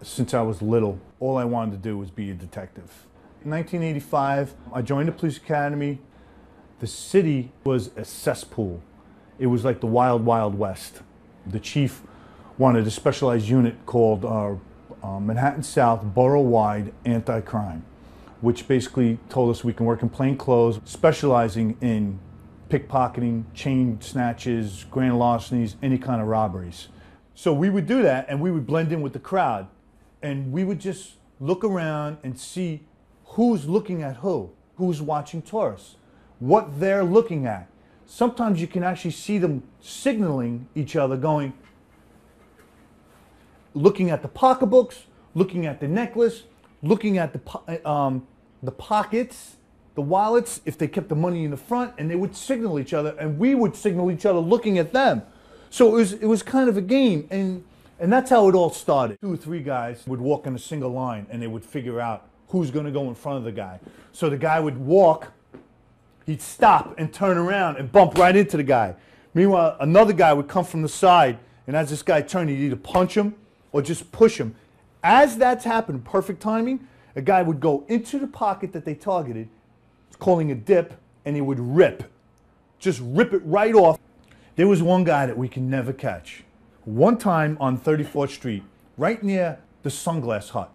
Since I was little, all I wanted to do was be a detective. In 1985, I joined the police academy. The city was a cesspool. It was like the wild, wild west. The chief wanted a specialized unit called Manhattan South Borough-wide Anti-Crime, which basically told us we can work in plain clothes, specializing in pickpocketing, chain snatches, grand larcenies, any kind of robberies. So we would do that, and we would blend in with the crowd, and we would just look around and see who's looking at who's watching tourists, what they're looking at. Sometimes you can actually see them signaling each other, looking at the pocketbooks, looking at the necklace, looking at the pockets, the wallets, if they kept the money in the front, and they would signal each other, and we would signal each other looking at them. So it was kind of a game, and that's how it all started. 2 or 3 guys would walk in a single line, and they would figure out who's going to go in front of the guy. So the guy would walk, he'd stop and turn around and bump right into the guy. Meanwhile, another guy would come from the side, and as this guy turned, he'd either punch him or just push him. As that's happened, perfect timing, a guy would go into the pocket that they targeted, calling a dip, and he would just rip it right off. There was one guy that we can never catch. One time on 34th Street, right near the Sunglass Hut,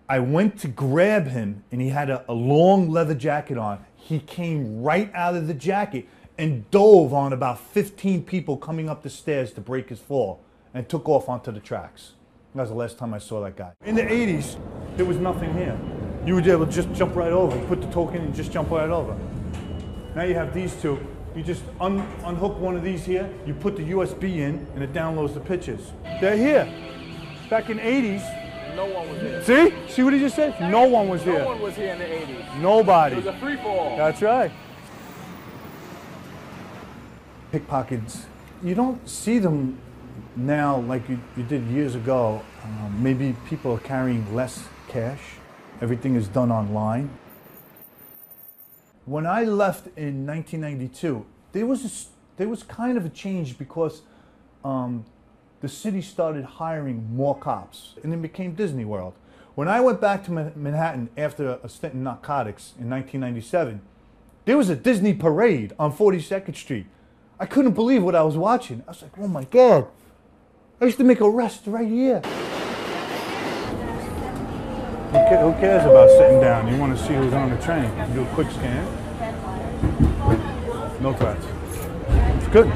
I went to grab him, and he had a long leather jacket on. He came right out of the jacket and dove on about 15 people coming up the stairs to break his fall, and took off onto the tracks. That was the last time I saw that guy. In the 80s, there was nothing here. You would be able to just jump right over. You put the token and just jump right over. Now you have these two. You just unhook one of these here, you put the USB in, and it downloads the pictures. They're here. Back in the 80s. No one was here. See? See what he just said? No one was here. No one was here in the 80s. Nobody. It was a free-for-all. That's right. Pickpockets, you don't see them now like you did years ago. Maybe people are carrying less cash. Everything is done online. When I left in 1992, there was kind of a change because the city started hiring more cops, and it became Disney World. When I went back to Manhattan after a stint in narcotics in 1997, there was a Disney parade on 42nd Street. I couldn't believe what I was watching. I was like, oh my God. I used to make arrests right here. Who cares about sitting down? You want to see who's on the train. You do a quick scan. No threats. It's good.